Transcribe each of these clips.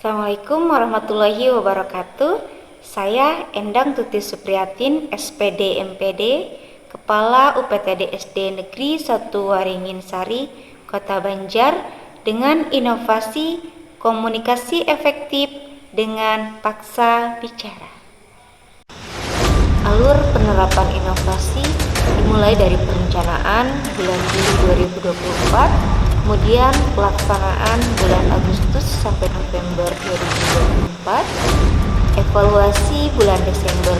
Assalamualaikum warahmatullahi wabarakatuh. Saya Endang Tuti Supriyatin, SPD MPD, Kepala UPTD SD Negeri 1 Waringin Sari, Kota Banjar, dengan inovasi komunikasi efektif dengan paksa bicara. Alur penerapan inovasi dimulai dari perencanaan bulan Juli 2024, kemudian pelaksanaan bulan Agustus sampai November 2024, evaluasi bulan Desember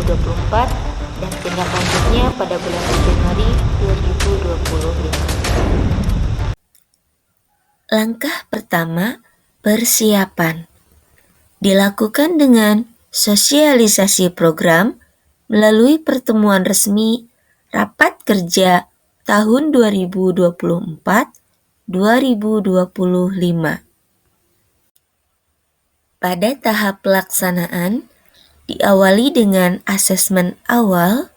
2024, dan tindak lanjutnya pada bulan Januari 2025. Langkah pertama, persiapan. Dilakukan dengan sosialisasi program melalui pertemuan resmi Rapat Kerja tahun 2024-2025. Pada tahap pelaksanaan, diawali dengan asesmen awal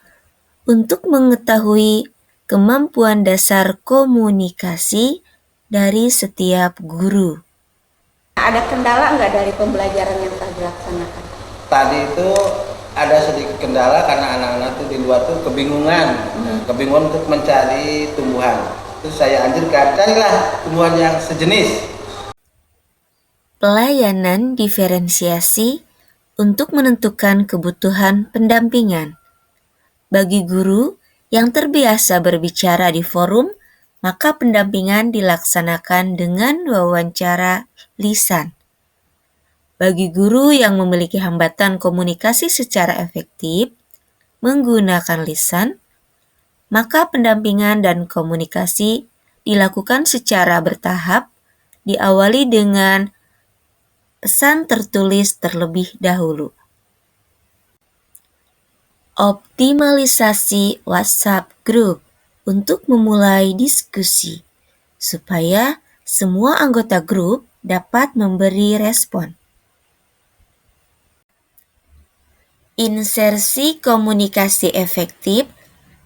untuk mengetahui kemampuan dasar komunikasi dari setiap guru. Ada kendala nggak dari pembelajaran yang telah dilaksanakan? Tadi itu ada sedikit kendala karena anak-anak itu di luar tuh kebingungan, kebingungan untuk mencari tumbuhan. Terus saya anjurkan, carilah tumbuhan yang sejenis. Pelayanan diferensiasi untuk menentukan kebutuhan pendampingan. Bagi guru yang terbiasa berbicara di forum, maka pendampingan dilaksanakan dengan wawancara lisan. Bagi guru yang memiliki hambatan komunikasi secara efektif menggunakan lisan, maka pendampingan dan komunikasi dilakukan secara bertahap, diawali dengan pesan tertulis terlebih dahulu. Optimalisasi WhatsApp Group untuk memulai diskusi, supaya semua anggota grup dapat memberi respon. Insersi komunikasi efektif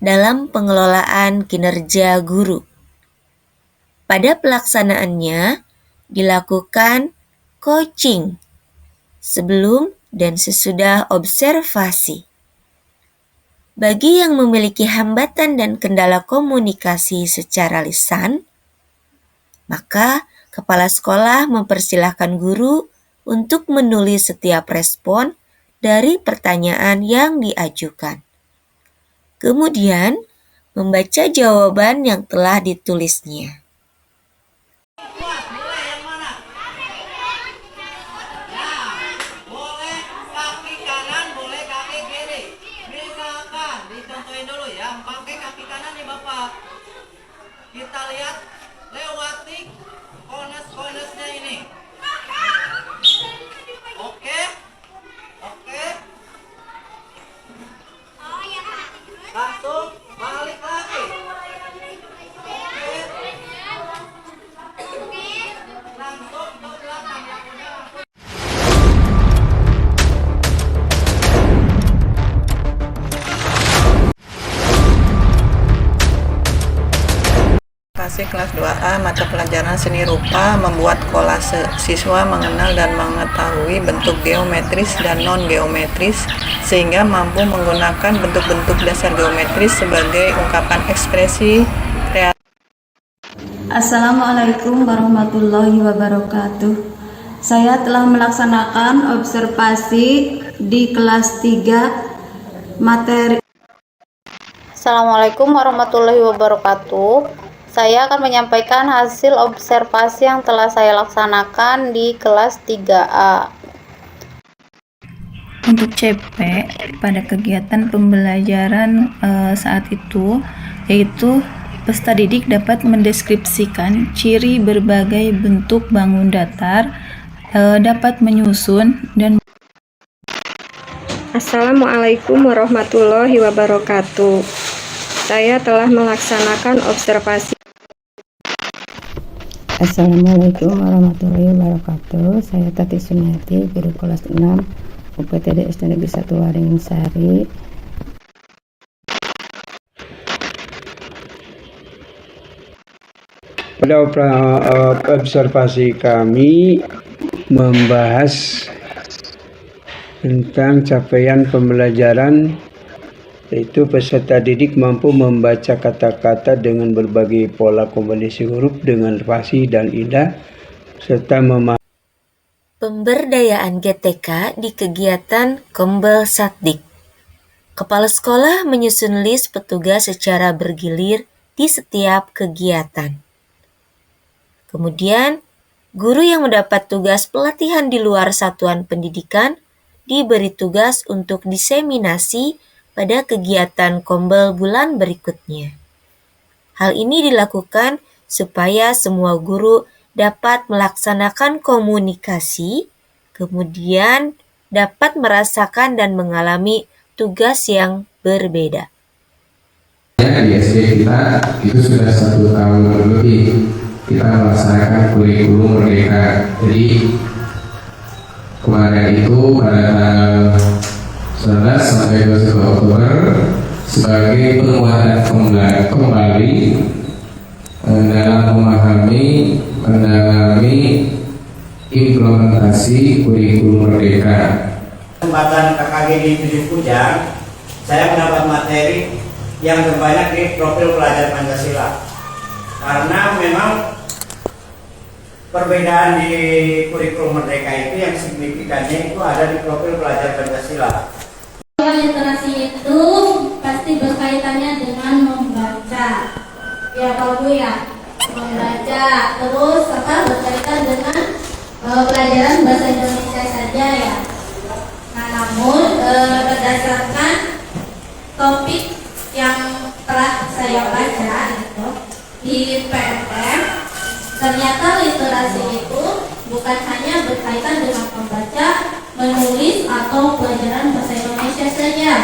dalam pengelolaan kinerja guru. Pada pelaksanaannya, dilakukan coaching sebelum dan sesudah observasi. Bagi yang memiliki hambatan dan kendala komunikasi secara lisan, maka kepala sekolah mempersilahkan guru untuk menulis setiap respon dari pertanyaan yang diajukan. Kemudian, membaca jawaban yang telah ditulisnya. Kita lihat lewati kones-konesnya ini. Oke. Langsung balik lagi. Oke. Langsung ke belakang. Kelas 2A mata pelajaran seni rupa membuat kolase. Siswa mengenal dan mengetahui bentuk geometris dan non-geometris sehingga mampu menggunakan bentuk-bentuk dasar geometris sebagai ungkapan ekspresi kreatif. Assalamualaikum warahmatullahi wabarakatuh. Saya telah melaksanakan observasi di kelas 3 materi. Assalamualaikum warahmatullahi wabarakatuh. Saya akan menyampaikan hasil observasi yang telah saya laksanakan di kelas 3A. Untuk CP pada kegiatan pembelajaran saat itu, yaitu peserta didik dapat mendeskripsikan ciri berbagai bentuk bangun datar, dapat menyusun dan. Assalamualaikum warahmatullahi wabarakatuh. Saya telah melaksanakan observasi. Assalamualaikum warahmatullahi wabarakatuh. Saya Tati Sunyati, guru kelas 6 UPTD SD Negeri 1 Waringin Sari. Pada observasi kami membahas tentang capaian pembelajaran, yaitu peserta didik mampu membaca kata-kata dengan berbagai pola kombinasi huruf dengan fasih dan indah, serta memahami Pemberdayaan GTK di kegiatan Kombel Satdik. Kepala sekolah menyusun list petugas secara bergilir di setiap kegiatan. Kemudian, guru yang mendapat tugas pelatihan di luar satuan pendidikan diberi tugas untuk diseminasi pada kegiatan Kombel bulan berikutnya. Hal ini dilakukan supaya semua guru dapat melaksanakan komunikasi, kemudian dapat merasakan dan mengalami tugas yang berbeda. Di SD kita itu sudah 1 tahun lebih kita melaksanakan kurikulum merdeka. Jadi kemarin itu pada tanggal 11 sampai 22 Oktober sebagai penguatan kembali dalam memahami, mendalami implementasi kurikulum merdeka. Kesempatan KKG di 7 Kujang, saya mendapat materi yang terbanyak di profil pelajar Pancasila. Karena memang perbedaan di kurikulum merdeka itu yang signifikannya itu ada di profil pelajar Pancasila. Literasi itu pasti berkaitannya dengan membaca. Ya Pak Bu ya, membaca. Terus berkaitan dengan pelajaran bahasa Indonesia saja ya. Nah, namun berdasarkan topik yang telah saya baca itu di PMM, ternyata literasi itu bukan hanya berkaitan dengan membaca, menulis atau pelajaran bahasa Indonesia saja.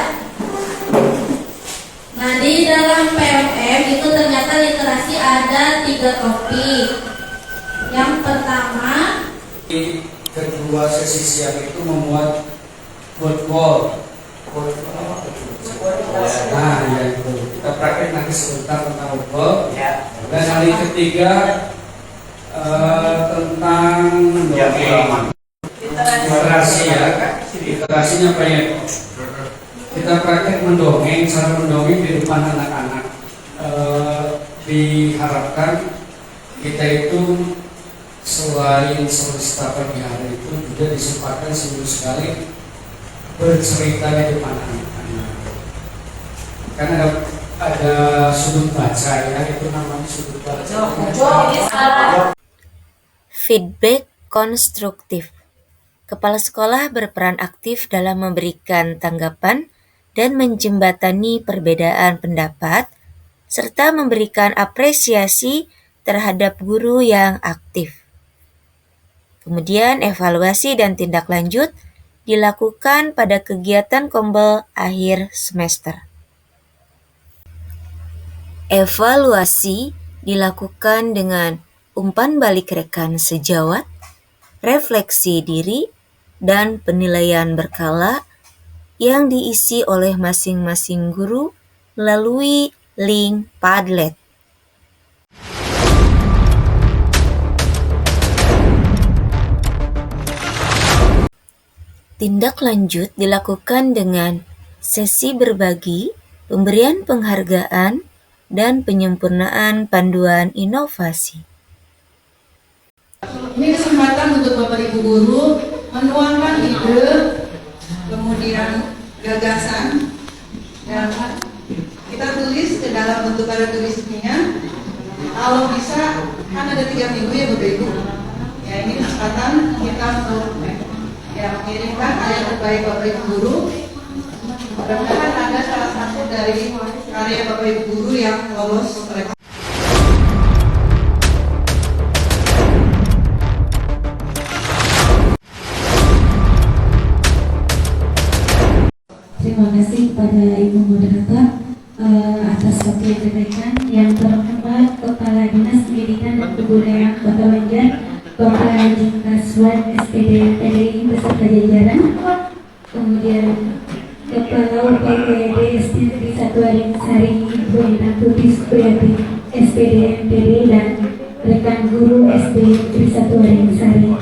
Nah, di dalam PMM itu ternyata literasi ada 3 topik. Yang pertama, di kedua sesi siang itu memuat word wall. Nah, ya itu kita praktek nanti sebentar tentang word wall. Dan hari ketiga tentang literasi ya. Literasinya apa ya? Kita praktek mendongeng, cara mendongeng di depan anak-anak. Diharapkan kita itu selain semesta pagi hari itu juga disempatkan seminggu sekali bercerita di depan anak-anak. Karena ada sudut baca ya, itu namanya sudut baca. Feedback konstruktif. Kepala sekolah berperan aktif dalam memberikan tanggapan dan menjembatani perbedaan pendapat, serta memberikan apresiasi terhadap guru yang aktif. Kemudian evaluasi dan tindak lanjut dilakukan pada kegiatan Kombel akhir semester. Evaluasi dilakukan dengan umpan balik rekan sejawat, refleksi diri, dan penilaian berkala yang diisi oleh masing-masing guru melalui link Padlet. Tindak lanjut dilakukan dengan sesi berbagi, pemberian penghargaan, dan penyempurnaan panduan inovasi. Ini kesempatan untuk Bapak Ibu Guru menuangkan ide, kemudian gagasan, dan kita tulis ke dalam bentuk ada tulisnya. Kalau bisa, kan ada 3 minggu ya Bapak Ibu. Ya, ini kesempatan kita untuk mengirimkan karya terbaik Bapak Ibu Guru. Mudah-mudahan ada salah satu dari karya Bapak Ibu Guru yang lolos seleksi. Terima kasih kepada Ibu Moderator atas waktu yang diberikan. Yang terhormat Kepala Dinas Pendidikan dan Kebudayaan Kota Banjar, Bapak Haji Kaswan SPD PDI beserta jajaran, kemudian Kepala UPTD SD Negeri 1 Aringsari Ibu Inatuti Sukuyati SPD MPD dan rekan guru SD Negeri 1 Aringsari,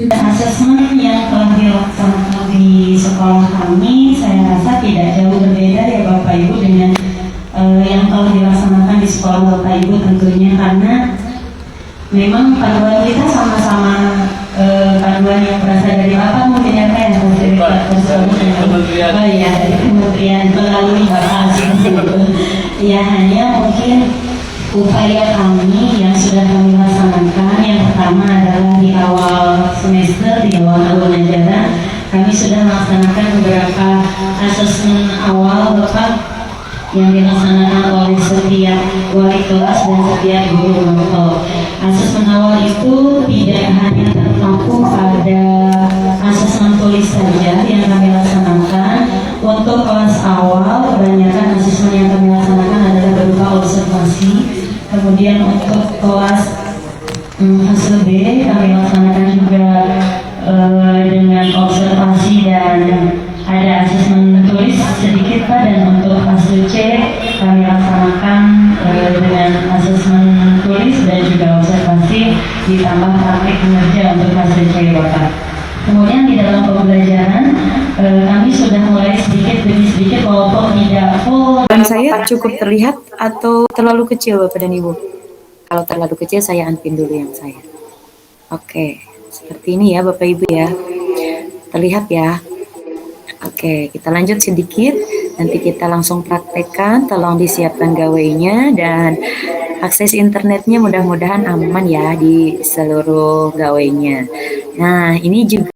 Juga asesmen yang telah dilaksanakan di sekolah kami, saya rasa tidak jauh berbeda ya Bapak Ibu dengan yang telah dilaksanakan di sekolah Bapak Ibu tentunya, karena memang panduan kita sama-sama panduan yang berasal dari Bapak mungkin ya Pak, oh iya, dari kementerian melalui Bapak ya, hanya mungkin upaya kami yang sudah kami laksanakan yang pertama adalah di awal semester, di awal tahun ajaran kami sudah melaksanakan beberapa asesmen awal Bapak yang dilaksanakan oleh setiap wali kelas dan setiap guru kelompok. Asesmen awal itu tidak hanya terpaku pada asesmen tulis saja yang kami laksanakan. Untuk kelas awal, kebanyakan asesmen yang kami laksanakan adalah berupa observasi. Kemudian untuk kelas hasil B kami laksanakan juga dengan observasi dan ada asesmen tulis sedikit Pak, dan untuk hasil C kami laksanakan dengan asesmen tulis dan juga observasi ditambah praktik kinerja untuk hasil C Bapak. Kemudian di dalam pembelajaran kami sudah mulai sedikit demi sedikit walaupun tidak full. Dan saya cukup terlihat atau terlalu kecil Bapak dan Ibu? Kalau terlalu kecil saya unpin dulu yang saya. Oke, seperti ini ya Bapak Ibu ya. Terlihat ya. Oke, kita lanjut sedikit. Nanti kita langsung praktekkan. Tolong disiapkan gawainya dan akses internetnya mudah-mudahan aman ya di seluruh gawainya. Nah, ini juga